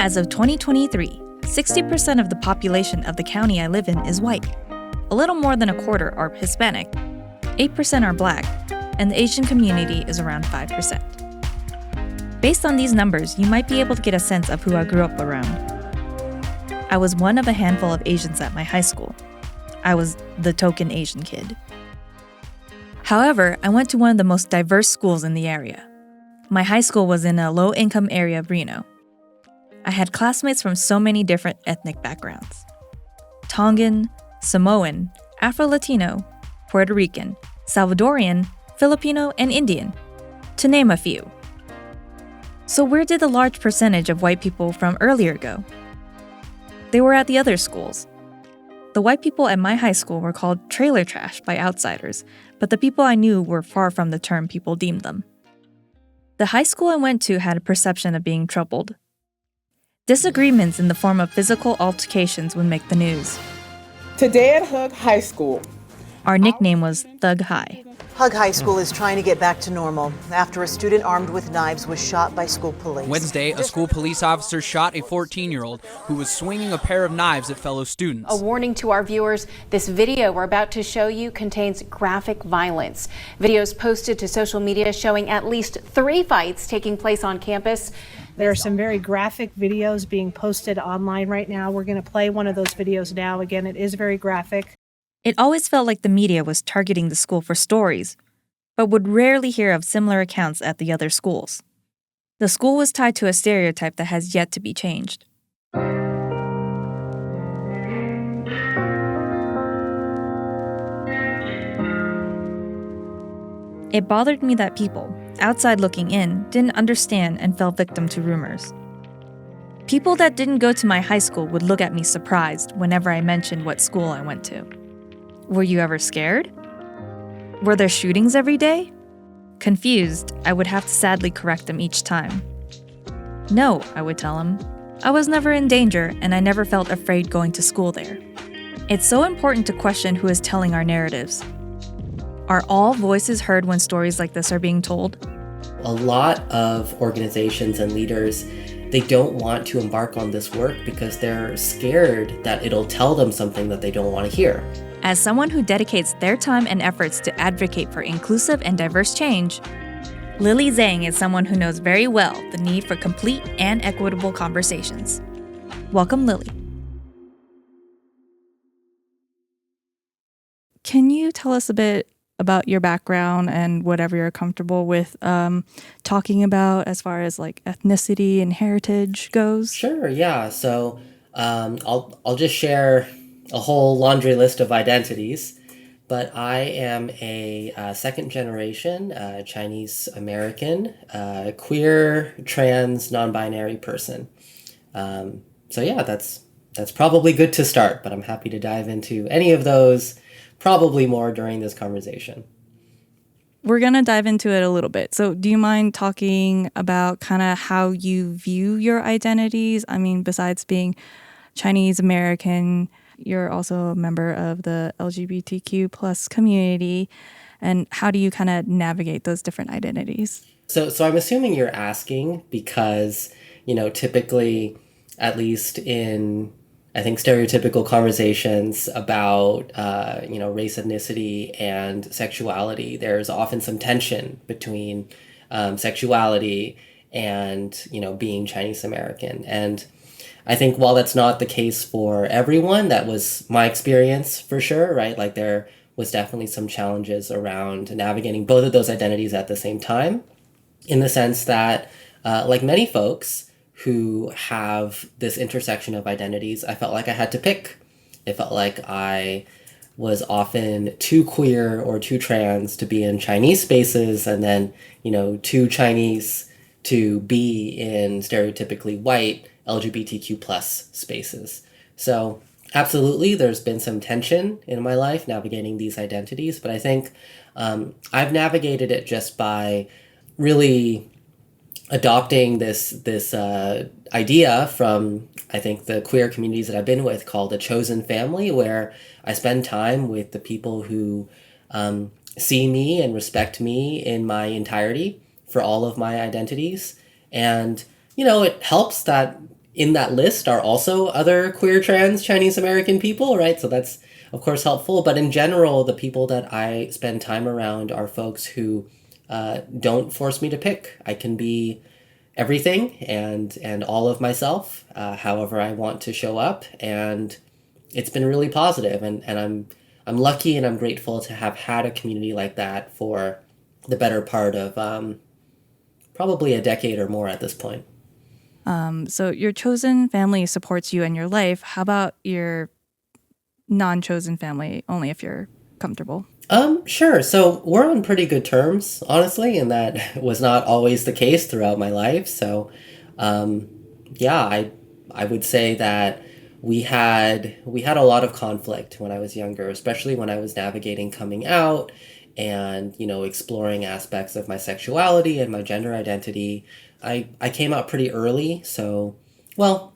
As of 2023, 60% of the population of the county I live in is white. A little more than a quarter are Hispanic, 8% are Black, and the Asian community is around 5%. Based on these numbers, you might be able to get a sense of who I grew up around. I was one of a handful of Asians at my high school. I was the token Asian kid. However, I went to one of the most diverse schools in the area. My high school was in a low-income area of Reno. I had classmates from so many different ethnic backgrounds. Tongan, Samoan, Afro-Latino, Puerto Rican, Salvadorian, Filipino, and Indian, to name a few. So where did the large percentage of white people from earlier go? They were at the other schools. The white people at my high school were called trailer trash by outsiders, but the people I knew were far from the term people deemed them. The high school I went to had a perception of being troubled. Disagreements in the form of physical altercations would make the news. Today at Hug High School. Our nickname was Thug High. Hug High School is trying to get back to normal after a student armed with knives was shot by school police. Wednesday, a school police officer shot a 14-year-old who was swinging a pair of knives at fellow students. A warning to our viewers, this video we're about to show you contains graphic violence. Videos posted to social media showing at least 3 fights taking place on campus. There are some very graphic videos being posted online right now. We're going to play one of those videos now. Again, it is very graphic. It always felt like the media was targeting the school for stories, but would rarely hear of similar accounts at the other schools. The school was tied to a stereotype that has yet to be changed. It bothered me that people, outside looking in, didn't understand and fell victim to rumors. People that didn't go to my high school would look at me surprised whenever I mentioned what school I went to. Were you ever scared? Were there shootings every day? Confused, I would have to sadly correct them each time. No, I would tell them. I was never in danger, and I never felt afraid going to school there. It's so important to question who is telling our narratives. Are all voices heard when stories like this are being told? A lot of organizations and leaders, they don't want to embark on this work because they're scared that it'll tell them something that they don't want to hear. As someone who dedicates their time and efforts to advocate for inclusive and diverse change, Lily Zheng is someone who knows very well the need for complete and equitable conversations. Welcome, Lily. Can you tell us a bit about your background and whatever you're comfortable with talking about as far as like ethnicity and heritage goes? Sure, yeah. So I'll just share a whole laundry list of identities, but I am a second generation Chinese-American, queer, trans, non-binary person. So yeah, that's probably good to start, but I'm happy to dive into any of those, probably more during this conversation. We're going to dive into it a little bit. So do you mind talking about kind of how you view your identities? I mean, besides being Chinese American, you're also a member of the LGBTQ plus community. And how do you kind of navigate those different identities? So I'm assuming you're asking because, typically, at least in I think stereotypical conversations about, race, ethnicity, and sexuality, there's often some tension between sexuality and, being Chinese American. And I think while that's not the case for everyone, that was my experience for sure, right? Like there was definitely some challenges around navigating both of those identities at the same time, in the sense that, like many folks who have this intersection of identities, I felt like I had to pick. It felt like I was often too queer or too trans to be in Chinese spaces, and then, too Chinese to be in stereotypically white LGBTQ plus spaces. So absolutely, there's been some tension in my life navigating these identities, but I think I've navigated it just by really adopting this idea from, I think, the queer communities that I've been with called a chosen family, where I spend time with the people who see me and respect me in my entirety for all of my identities. And, it helps that in that list are also other queer, trans, Chinese American people, right? So that's, of course, helpful. But in general, the people that I spend time around are folks who don't force me to pick. I can be everything and all of myself, however I want to show up. And it's been really positive. And I'm lucky and I'm grateful to have had a community like that for the better part of probably a decade or more at this point. So your chosen family supports you in your life. How about your non-chosen family, only if you're comfortable? Sure. So we're on pretty good terms, honestly, and that was not always the case throughout my life. So, yeah, I would say that we had a lot of conflict when I was younger, especially when I was navigating coming out and, exploring aspects of my sexuality and my gender identity. I came out pretty early, so, well,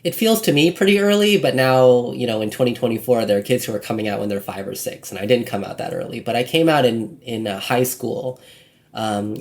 it feels to me pretty early, but now, in 2024, there are kids who are coming out when they're 5 or 6, and I didn't come out that early, but I came out in high school,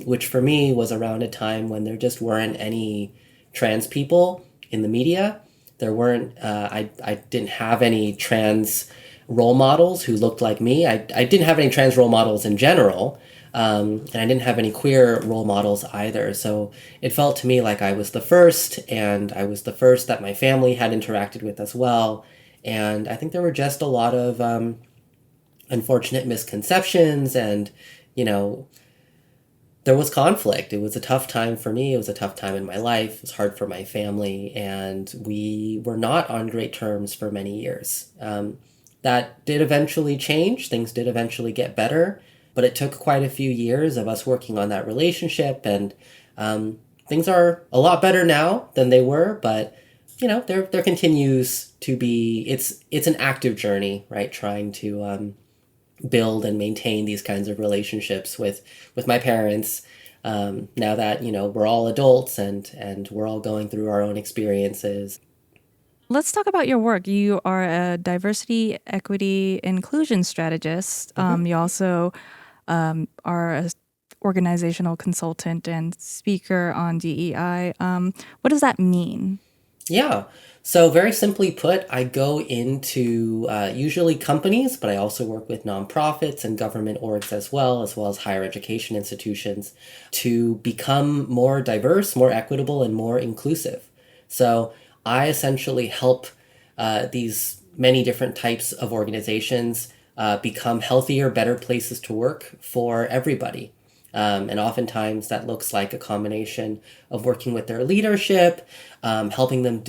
which for me was around a time when there just weren't any trans people in the media. There weren't, I didn't have any trans role models who looked like me. I didn't have any trans role models in general, and I didn't have any queer role models either. So it felt to me like I was the first, and I was the first that my family had interacted with as well. And I think there were just a lot of unfortunate misconceptions, and, there was conflict. It was a tough time for me. It was a tough time in my life. It was hard for my family, and we were not on great terms for many years. That did eventually change. Things did eventually get better, but it took quite a few years of us working on that relationship, and things are a lot better now than they were, but there continues to be, it's an active journey, right? Trying to build and maintain these kinds of relationships with my parents, now that, we're all adults and we're all going through our own experiences. Let's talk about your work. You are a diversity, equity, inclusion strategist. You also are an organizational consultant and speaker on DEI. What does that mean? Yeah. So very simply put, I go into usually companies, but I also work with nonprofits and government orgs as well as higher education institutions to become more diverse, more equitable, and more inclusive. So I essentially help these many different types of organizations become healthier, better places to work for everybody. And oftentimes that looks like a combination of working with their leadership, helping them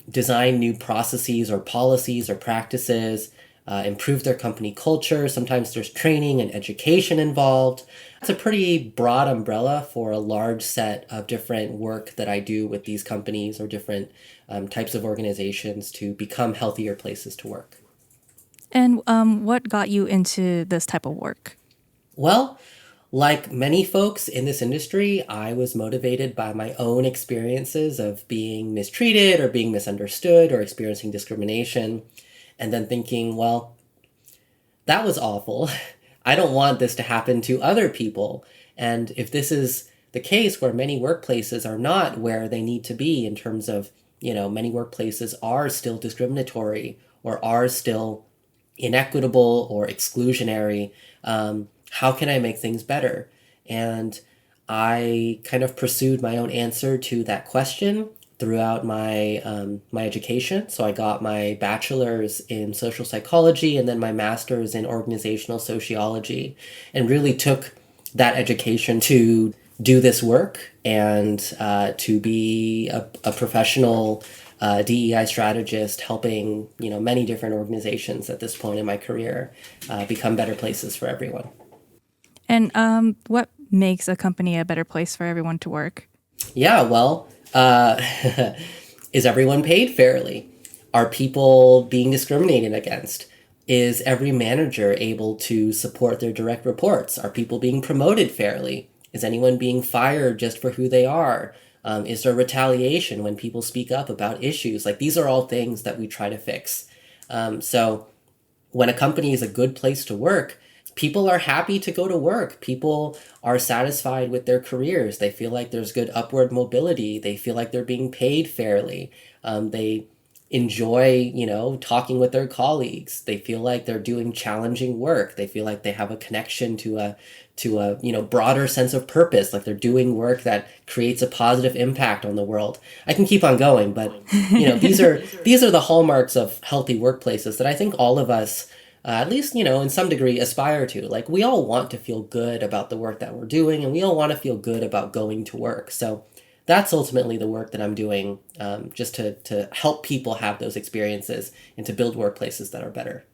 design new processes or policies or practices, improve their company culture. Sometimes there's training and education involved. It's a pretty broad umbrella for a large set of different work that I do with these companies or different types of organizations to become healthier places to work. And what got you into this type of work? Well, like many folks in this industry, I was motivated by my own experiences of being mistreated or being misunderstood or experiencing discrimination, and then thinking, well, that was awful. I don't want this to happen to other people. And if this is the case where many workplaces are not where they need to be in terms of, many workplaces are still discriminatory or are still inequitable or exclusionary, how can I make things better? And I kind of pursued my own answer to that question throughout my my education. So I got my bachelor's in social psychology and then my master's in organizational sociology, and really took that education to do this work and to be a professional DEI strategist, helping many different organizations at this point in my career become better places for everyone. And what makes a company a better place for everyone to work? Yeah, well, is everyone paid fairly? Are people being discriminated against? Is every manager able to support their direct reports? Are people being promoted fairly? Is anyone being fired just for who they are? Is there retaliation when people speak up about issues? Like, these are all things that we try to fix. So when a company is a good place to work, people are happy to go to work. People are satisfied with their careers. They feel like there's good upward mobility. They feel like they're being paid fairly. They enjoy, talking with their colleagues. They feel like they're doing challenging work. They feel like they have a connection to a broader sense of purpose, like they're doing work that creates a positive impact on the world. I can keep on going, but these are the hallmarks of healthy workplaces that I think all of us, at least, in some degree, aspire to. Like, we all want to feel good about the work that we're doing, and we all want to feel good about going to work. So that's ultimately the work that I'm doing, just to help people have those experiences and to build workplaces that are better.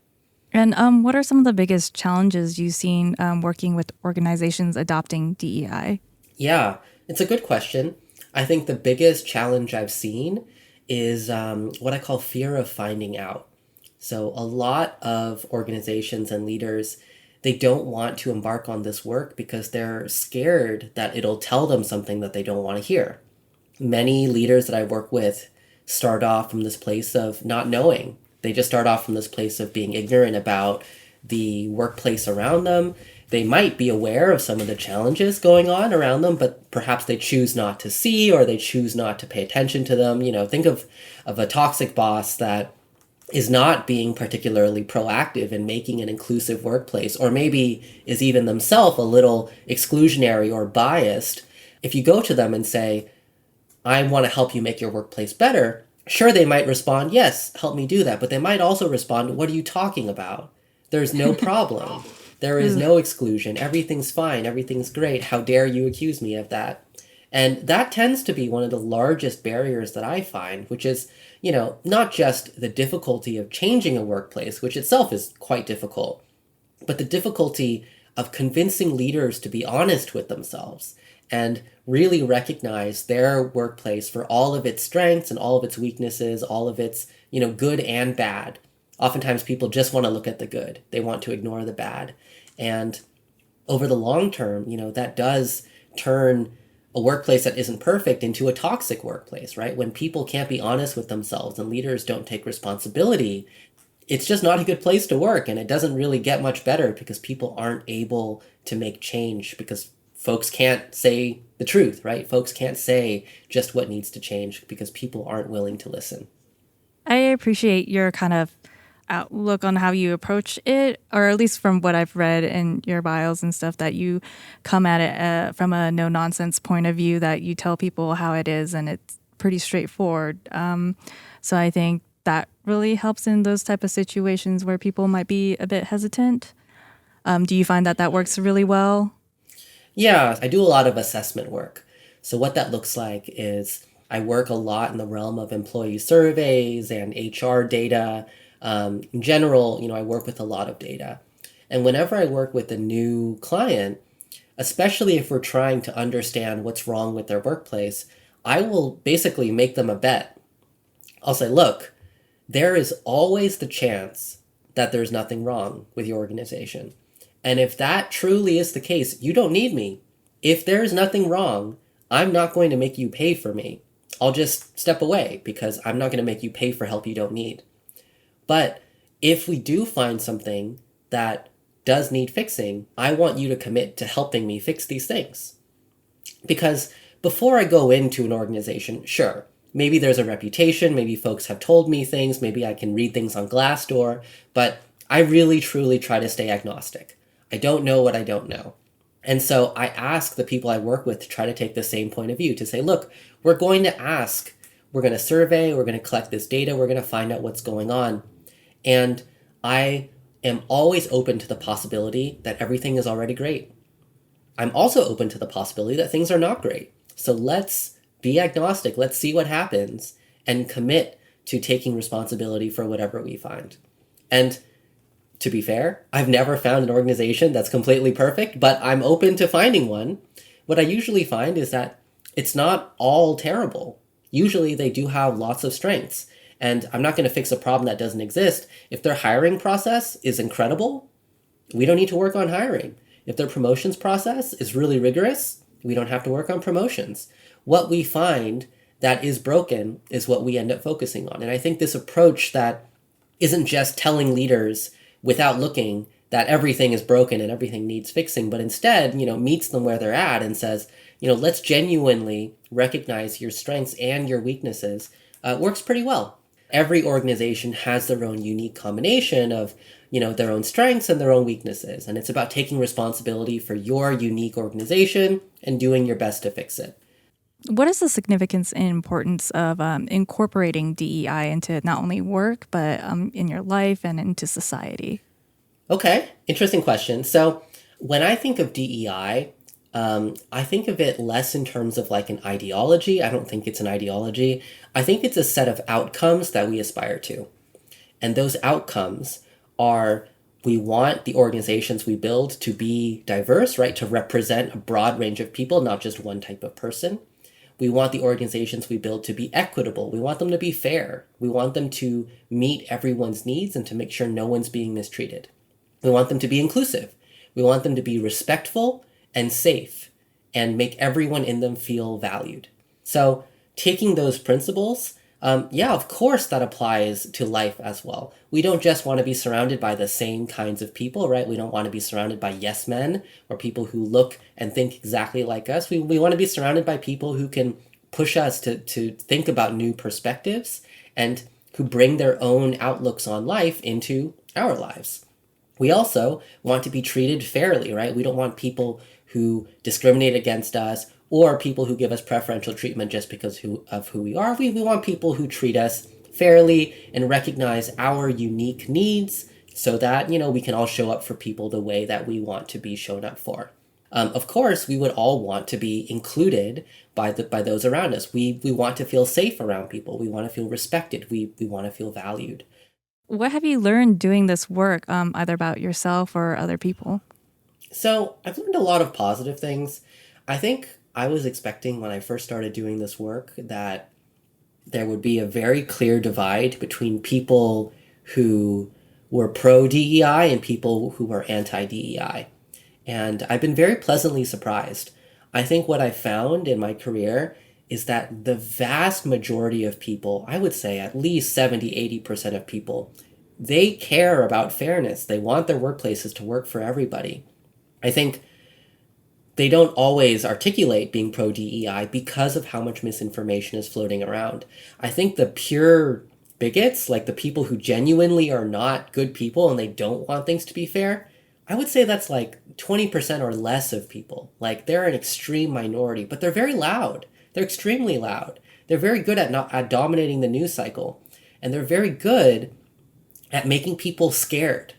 And what are some of the biggest challenges you've seen working with organizations adopting DEI? Yeah, it's a good question. I think the biggest challenge I've seen is what I call fear of finding out. So a lot of organizations and leaders, they don't want to embark on this work because they're scared that it'll tell them something that they don't want to hear. Many leaders that I work with start off from this place of not knowing. They just start off from this place of being ignorant about the workplace around them. They might be aware of some of the challenges going on around them, but perhaps they choose not to see, or they choose not to pay attention to them. Think of a toxic boss that is not being particularly proactive in making an inclusive workplace, or maybe is even themselves a little exclusionary or biased. If you go to them and say, I want to help you make your workplace better, sure, they might respond, yes, help me do that. But they might also respond, what are you talking about? There's no problem. There is no exclusion. Everything's fine. Everything's great. How dare you accuse me of that? And that tends to be one of the largest barriers that I find, which is, not just the difficulty of changing a workplace, which itself is quite difficult, but the difficulty of convincing leaders to be honest with themselves and really recognize their workplace for all of its strengths and all of its weaknesses, all of its, good and bad. Oftentimes people just want to look at the good. They want to ignore the bad. And over the long term, that does turn a workplace that isn't perfect into a toxic workplace, right? When people can't be honest with themselves and leaders don't take responsibility, it's just not a good place to work. And it doesn't really get much better because people aren't able to make change because folks can't say the truth, right? Folks can't say just what needs to change because people aren't willing to listen. I appreciate your kind of outlook on how you approach it, or at least from what I've read in your bios and stuff, that you come at it from a no-nonsense point of view, that you tell people how it is, and it's pretty straightforward. So I think that really helps in those type of situations where people might be a bit hesitant. Do you find that works really well? Yeah, I do a lot of assessment work. So what that looks like is I work a lot in the realm of employee surveys and HR data. In general, I work with a lot of data. And whenever I work with a new client, especially if we're trying to understand what's wrong with their workplace, I will basically make them a bet. I'll say, look, there is always the chance that there's nothing wrong with your organization. And if that truly is the case, you don't need me. If there's nothing wrong, I'm not going to make you pay for me. I'll just step away because I'm not going to make you pay for help you don't need. But if we do find something that does need fixing, I want you to commit to helping me fix these things. Because before I go into an organization, sure, maybe there's a reputation, maybe folks have told me things, maybe I can read things on Glassdoor, but I really truly try to stay agnostic. I don't know what I don't know. And so I ask the people I work with to try to take the same point of view, to say, look, we're going to survey, we're going to collect this data, we're going to find out what's going on. And I am always open to the possibility that everything is already great. I'm also open to the possibility that things are not great. So let's be agnostic, let's see what happens, and commit to taking responsibility for whatever we find. And to be fair, I've never found an organization that's completely perfect, but I'm open to finding one. What I usually find is that it's not all terrible. Usually they do have lots of strengths. And I'm not going to fix a problem that doesn't exist. If their hiring process is incredible, we don't need to work on hiring. If their promotions process is really rigorous, we don't have to work on promotions. What we find that is broken is what we end up focusing on. And I think this approach that isn't just telling leaders without looking that everything is broken and everything needs fixing, but instead, meets them where they're at and says, let's genuinely recognize your strengths and your weaknesses, works pretty well. Every organization has their own unique combination of, their own strengths and their own weaknesses. And it's about taking responsibility for your unique organization and doing your best to fix it. What is the significance and importance of incorporating DEI into not only work, but in your life and into society? Okay, interesting question. So when I think of DEI, I think of it less in terms of like an ideology. I don't think it's an ideology. I think it's a set of outcomes that we aspire to. And those outcomes are, we want the organizations we build to be diverse, right? To represent a broad range of people, not just one type of person. We want the organizations we build to be equitable. We want them to be fair. We want them to meet everyone's needs and to make sure no one's being mistreated. We want them to be inclusive. We want them to be respectful and safe and make everyone in them feel valued. So taking those principles, of course that applies to life as well. We don't just want to be surrounded by the same kinds of people, right? We don't want to be surrounded by yes men or people who look and think exactly like us. We want to be surrounded by people who can push us to think about new perspectives and who bring their own outlooks on life into our lives. We also want to be treated fairly, right? We don't want people who discriminate against us or people who give us preferential treatment just because of who we are. We want people who treat us fairly and recognize our unique needs so that, we can all show up for people the way that we want to be shown up for. Of course, we would all want to be included by those around us. We want to feel safe around people. We want to feel respected. We want to feel valued. What have you learned doing this work, either about yourself or other people? So I've learned a lot of positive things. I think I was expecting when I first started doing this work that there would be a very clear divide between people who were pro-DEI and people who were anti-DEI. And I've been very pleasantly surprised. I think what I found in my career is that the vast majority of people, I would say at least 70-80% of people, they care about fairness. They want their workplaces to work for everybody. I think they don't always articulate being pro-DEI because of how much misinformation is floating around. I think the pure bigots, like the people who genuinely are not good people and they don't want things to be fair, I would say that's like 20% or less of people. Like they're an extreme minority, but they're very loud. They're extremely loud. They're very good at dominating the news cycle. And they're very good at making people scared.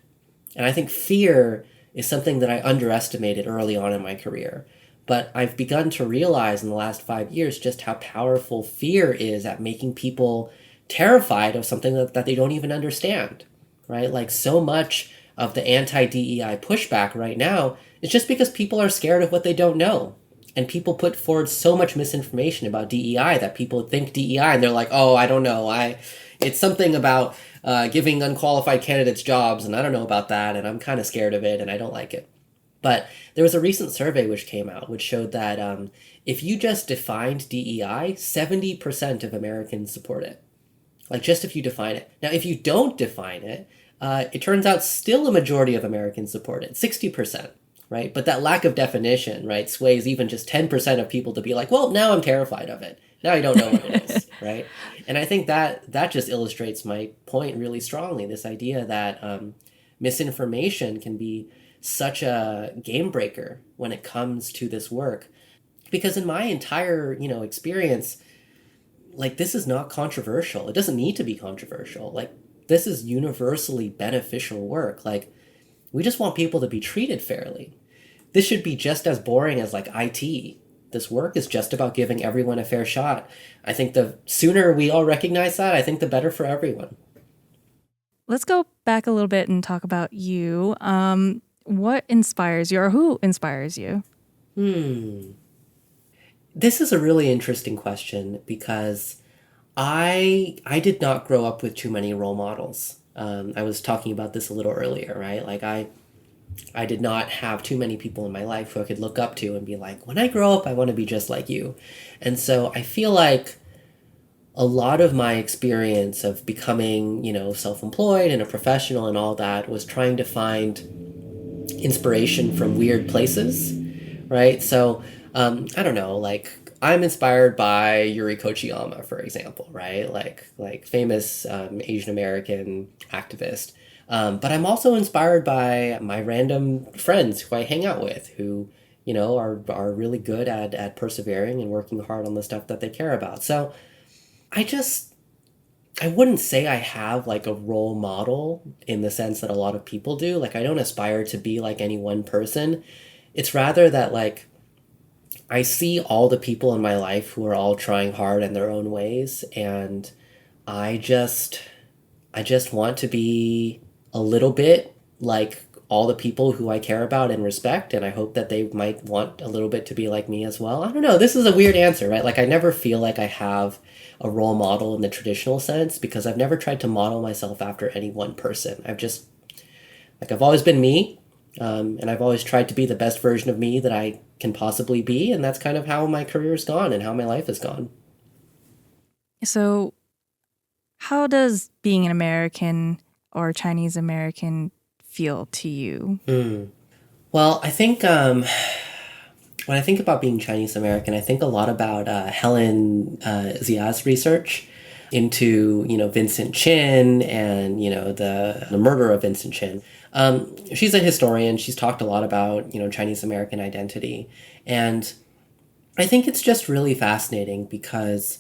And I think fear is something that I underestimated early on in my career. But I've begun to realize in the last 5 years just how powerful fear is at making people terrified of something that they don't even understand, right? Like so much of the anti-DEI pushback right now is just because people are scared of what they don't know. And people put forward so much misinformation about DEI that people think DEI and they're like, oh, I don't know. It's something about giving unqualified candidates jobs, and I don't know about that, and I'm kind of scared of it, and I don't like it. But there was a recent survey which came out, which showed that if you just defined DEI, 70% of Americans support it. Like, just if you define it. Now, if you don't define it, it turns out still a majority of Americans support it, 60%, right? But that lack of definition, right, sways even just 10% of people to be like, well, now I'm terrified of it. Now I don't know what it is, right? And I think that just illustrates my point really strongly, this idea that misinformation can be such a game breaker when it comes to this work. Because in my entire, experience, like, this is not controversial. It doesn't need to be controversial. Like, this is universally beneficial work. Like, we just want people to be treated fairly. This should be just as boring as, like, IT. This work is just about giving everyone a fair shot. I think the sooner we all recognize that, I think the better for everyone. Let's go back a little bit and talk about you. What inspires you, or who inspires you? This is a really interesting question because I did not grow up with too many role models. I was talking about this a little earlier, right? Like I did not have too many people in my life who I could look up to and be like, when I grow up, I want to be just like you. And so I feel like a lot of my experience of becoming, self-employed and a professional and all that was trying to find inspiration from weird places, right? So I don't know, like I'm inspired by Yuri Kochiyama, for example, right? Like famous Asian American activist. But I'm also inspired by my random friends who I hang out with, who are really good at persevering and working hard on the stuff that they care about. So I wouldn't say I have like a role model in the sense that a lot of people do. Like I don't aspire to be like any one person. It's rather that like I see all the people in my life who are all trying hard in their own ways, and I just want to be a little bit like all the people who I care about and respect, and I hope that they might want a little bit to be like me as well. I don't know, this is a weird answer, right? Like I never feel like I have a role model in the traditional sense because I've never tried to model myself after any one person. I've always been me, and I've always tried to be the best version of me that I can possibly be, and that's kind of how my career's gone and how my life has gone. So, how does being an American or Chinese American feel to you? Well, I think when I think about being Chinese American, I think a lot about Helen Zia's research into Vincent Chin and the murder of Vincent Chin. She's a historian. She's talked a lot about Chinese American identity, and I think it's just really fascinating because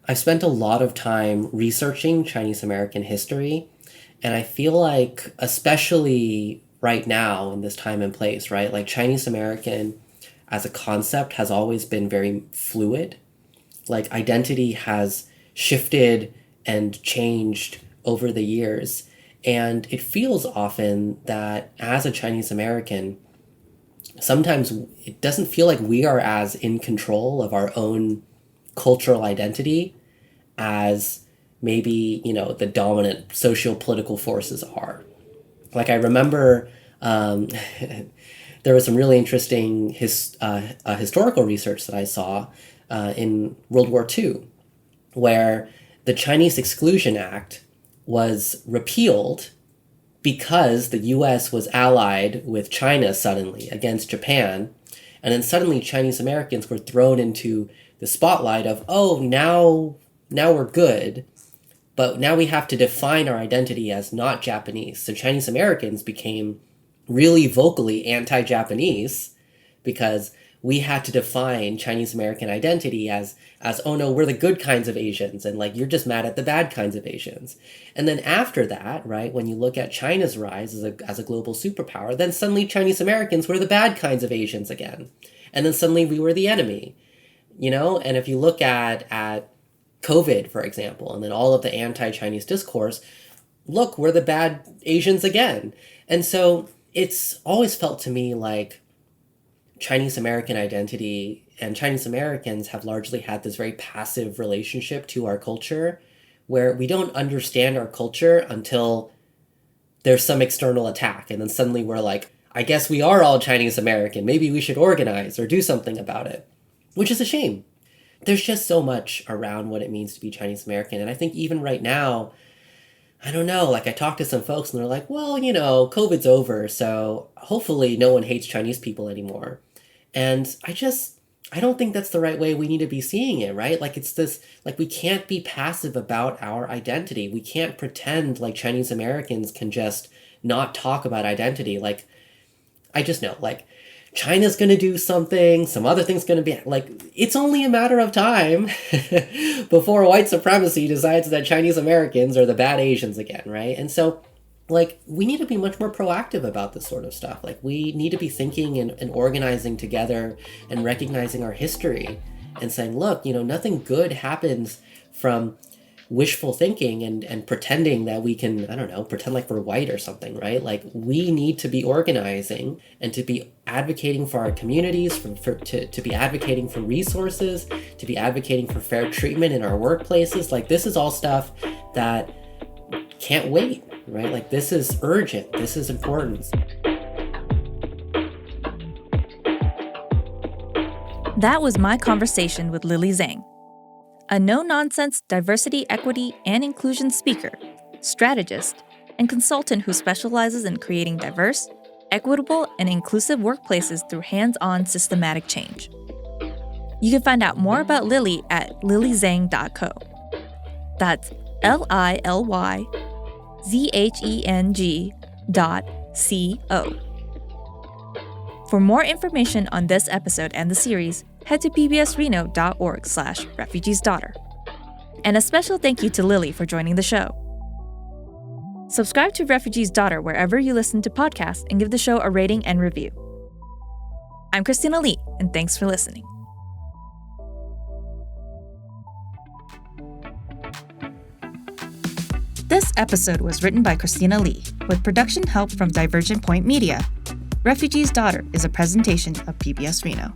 I've spent a lot of time researching Chinese American history, and I feel like, especially right now in this time and place, right, like Chinese American as a concept has always been very fluid. Like identity has shifted and changed over the years. And it feels often that as a Chinese American, sometimes it doesn't feel like we are as in control of our own cultural identity as maybe, the dominant socio-political forces are. Like I remember there was some really interesting historical research that I saw in World War II, where the Chinese Exclusion Act was repealed because the US was allied with China suddenly against Japan. And then suddenly Chinese Americans were thrown into the spotlight of, oh, now we're good, but now we have to define our identity as not Japanese. So Chinese Americans became really vocally anti-Japanese because we had to define Chinese American identity as oh no, we're the good kinds of Asians, and like you're just mad at the bad kinds of Asians. And then after that, right, when you look at China's rise as a global superpower, then suddenly Chinese Americans were the bad kinds of Asians again. And then suddenly we were the enemy. And if you look at COVID, for example, and then all of the anti-Chinese discourse, look, we're the bad Asians again. And so it's always felt to me like Chinese American identity and Chinese Americans have largely had this very passive relationship to our culture, where we don't understand our culture until there's some external attack. And then suddenly we're like, I guess we are all Chinese American. Maybe we should organize or do something about it, which is a shame. There's just so much around what it means to be Chinese American. And I think even right now, I don't know, like I talked to some folks and they're like, well, COVID's over, so hopefully no one hates Chinese people anymore. And I don't think that's the right way we need to be seeing it, right? Like it's this, like we can't be passive about our identity. We can't pretend like Chinese Americans can just not talk about identity. Like, I just know, like, China's going to do something, some other thing's going to be, like, it's only a matter of time before white supremacy decides that Chinese Americans are the bad Asians again, right? And so, like, we need to be much more proactive about this sort of stuff. Like, we need to be thinking and organizing together and recognizing our history and saying, look, nothing good happens from wishful thinking and pretending that we can, I don't know, pretend like we're white or something, right? Like, we need to be organizing and to be advocating for our communities, to be advocating for resources, to be advocating for fair treatment in our workplaces. Like, this is all stuff that can't wait, right? Like, this is urgent. This is important. That was my conversation with Lily Zheng, a no-nonsense diversity, equity, and inclusion speaker, strategist, and consultant who specializes in creating diverse equitable and inclusive workplaces through hands-on systematic change. You can find out more about Lily at lilyzheng.co. That's LILYZHENG.co. For more information on this episode and the series, head to pbsreno.org/Refugee's Daughter. And a special thank you to Lily for joining the show. Subscribe to Refugee's Daughter wherever you listen to podcasts and give the show a rating and review. I'm Christina Lee, and thanks for listening. This episode was written by Christina Lee, with production help from Divergent Point Media. Refugee's Daughter is a presentation of PBS Reno.